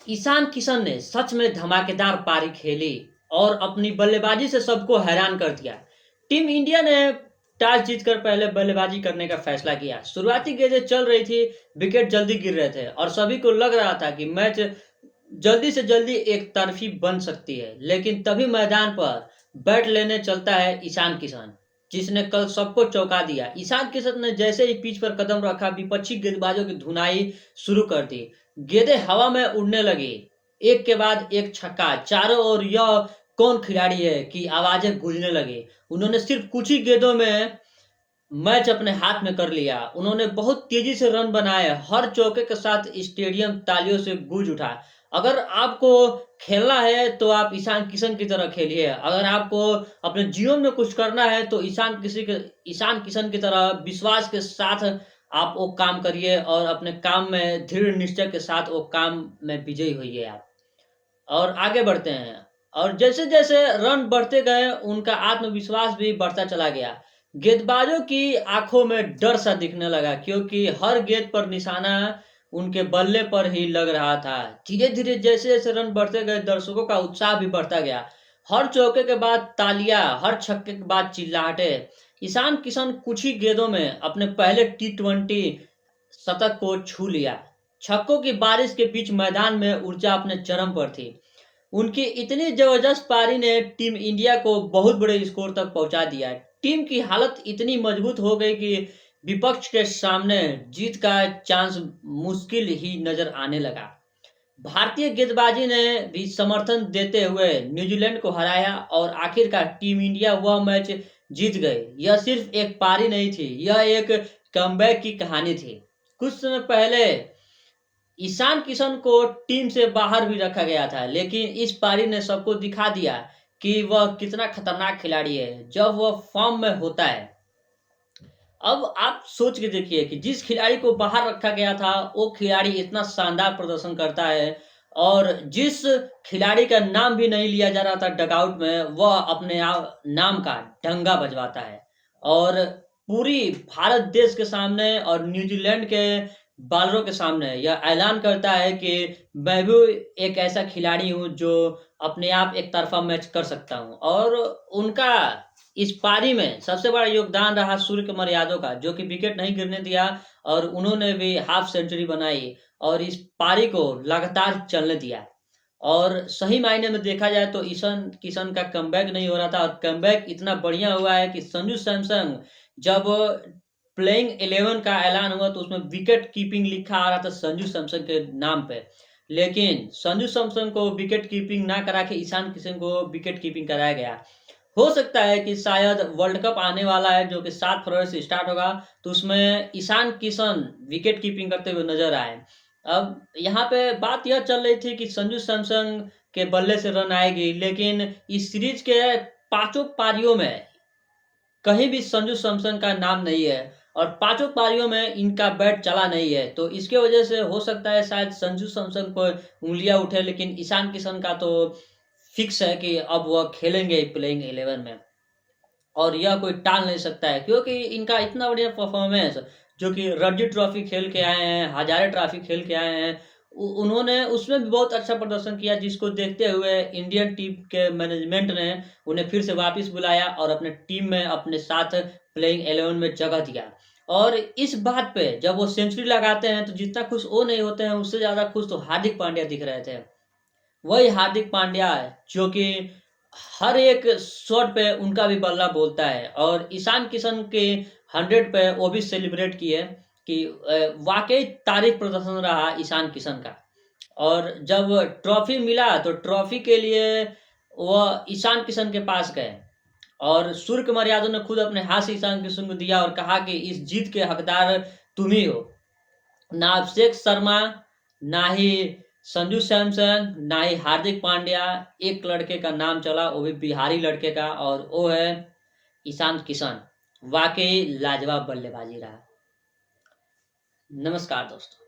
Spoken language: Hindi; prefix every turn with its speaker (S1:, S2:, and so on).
S1: ईशान किशन ने सच में धमाकेदार पारी खेली और अपनी बल्लेबाजी से सबको हैरान कर दिया। टीम इंडिया ने टॉस जीतकर पहले बल्लेबाजी करने का फैसला किया। शुरुआती गेंदें चल रही थी, विकेट जल्दी गिर रहे थे और सभी को लग रहा था कि मैच जल्दी से जल्दी एक तरफी बन सकती है। लेकिन तभी मैदान पर बैट लेने चलता है ईशान किशन, जिसने कल सबको चौंका दिया। ईशान किशन ने जैसे ही पिच पर कदम रखा, विपक्षी गेंदबाजों की धुनाई शुरू कर दी। गेंदें हवा में उड़ने लगी, एक के बाद एक छक्का। चारों ओर यह कौन खिलाड़ी है कि आवाजें गूंजने लगी। उन्होंने सिर्फ कुछ ही गेंदों में मैच अपने हाथ में कर लिया। उन्होंने बहुत तेजी से रन बनाए। हर चौके के साथ स्टेडियम तालियों से गूंज उठा। अगर आपको खेलना है तो आप ईशान किशन की तरह खेलिए। अगर आपको अपने जीवन में कुछ करना है तो ईशान किशन की तरह विश्वास के साथ आप वो काम करिए और अपने काम में दृढ़ निश्चय के साथ वो काम में विजयी होइए आप। और आगे बढ़ते हैं। और जैसे जैसे रन बढ़ते गए, उनका आत्मविश्वास भी बढ़ता चला गया। गेंदबाजों की आंखों में डर सा दिखने लगा, क्योंकि हर गेंद पर निशाना उनके बल्ले पर ही लग रहा था। धीरे धीरे जैसे जैसे रन बढ़ते गए, दर्शकों का उत्साह भी बढ़ता गया। हर चौके के बाद तालियां, हर छक्के के बाद चिल्लाहटे। ईशान किशन कुछ ही गेंदों में अपने पहले T20 शतक को छू लिया। छक्कों की बारिश के बीच मैदान में ऊर्जा अपने चरम पर थी। उनकी इतनी जबरदस्त पारी ने टीम इंडिया को बहुत बड़े स्कोर तक पहुंचा दिया। टीम की हालत इतनी मजबूत हो गई कि विपक्ष के सामने जीत का चांस मुश्किल ही नजर आने लगा। भारतीय गेंदबाजी ने भी समर्थन देते हुए न्यूजीलैंड को हराया और आखिरकार टीम इंडिया वह मैच जीत गई। यह सिर्फ एक पारी नहीं थी, यह एक कमबैक की कहानी थी। कुछ समय पहले ईशान किशन को टीम से बाहर भी रखा गया था, लेकिन इस पारी ने सबको दिखा दिया कि वह कितना खतरनाक खिलाड़ी है जब वह फॉर्म में होता है। अब आप सोच के देखिए कि जिस खिलाड़ी को बाहर रखा गया था, वो खिलाड़ी इतना शानदार प्रदर्शन करता है, और जिस खिलाड़ी का नाम भी नहीं लिया जा रहा था डगआउट में, वह अपने नाम का डंगा बजवाता है और पूरी भारत देश के सामने और न्यूजीलैंड के बॉलरों के सामने यह ऐलान करता है कि मैं भी एक ऐसा खिलाड़ी हूं जो अपने आप एक तरफा मैच कर सकता हूं। और उनका इस पारी में सबसे बड़ा योगदान रहा सूर्य कुमार यादव का, जो कि विकेट नहीं गिरने दिया और उन्होंने भी हाफ सेंचुरी बनाई और इस पारी को लगातार चलने दिया। और सही मायने में देखा जाए तो ईशान किशन का कमबैक नहीं हो रहा था, और कमबैक इतना बढ़िया हुआ है कि संजू सैमसन जब प्लेइंग 11 का ऐलान हुआ तो उसमें विकेट कीपिंग लिखा आ रहा था संजू सैमसन के नाम पे। लेकिन संजू सैमसन को विकेट कीपिंग ना करा के ईशान किशन को विकेट कीपिंग कराया गया। हो सकता है कि शायद वर्ल्ड कप आने वाला है जो कि 7 फरवरी से स्टार्ट होगा, तो उसमें ईशान किशन विकेट कीपिंग करते हुए नजर आए। अब यहाँ पे बात यह चल रही थी कि संजू सैमसन के बल्ले से रन आएगी, लेकिन इस सीरीज के पांचों पारियों में कहीं भी संजू सैमसन का नाम नहीं है और पांचों पारियों में इनका बैट चला नहीं है। तो इसके वजह से हो सकता है शायद संजू सैमसन पर उंगलियां उठे, लेकिन ईशान किशन का तो फिक्स है कि अब वह खेलेंगे प्लेइंग 11 में, और यह कोई टाल नहीं सकता है, क्योंकि इनका इतना बढ़िया परफॉर्मेंस, जो कि रणजी ट्रॉफी खेल के आए हैं, हजारे ट्रॉफी खेल के आए हैं, उन्होंने उसमें भी बहुत अच्छा प्रदर्शन किया, जिसको देखते हुए इंडियन टीम के मैनेजमेंट ने उन्हें फिर से वापस बुलाया और अपने टीम में अपने साथ प्लेइंग 11 में जगह दिया। और इस बात पे जब वो सेंचुरी लगाते हैं तो जितना खुश वो नहीं होते हैं, उससे ज्यादा खुश तो हार्दिक पांड्या दिख रहे थे। वही हार्दिक पांड्या है जो कि हर एक शॉट पे उनका भी बल्ला बोलता है, और ईशान किशन के 100 पे वो भी सेलिब्रेट किए कि वाकई तारीफ प्रदर्शन रहा ईशान किशन का। और जब ट्रॉफी मिला तो ट्रॉफी के लिए वह ईशान किशन के पास गए और सूर्य कुमार यादव ने खुद अपने हाथ से ईशान किशन को दिया और कहा कि इस जीत के हकदार तुम ही हो। ना अभिषेक शर्मा, ना ही संजू सैमसन, ना ही हार्दिक पांड्या, एक लड़के का नाम चला, वो भी बिहारी लड़के का, और वो है ईशान किशन। वाकई लाजवाब बल्लेबाजी रहा। नमस्कार दोस्तों।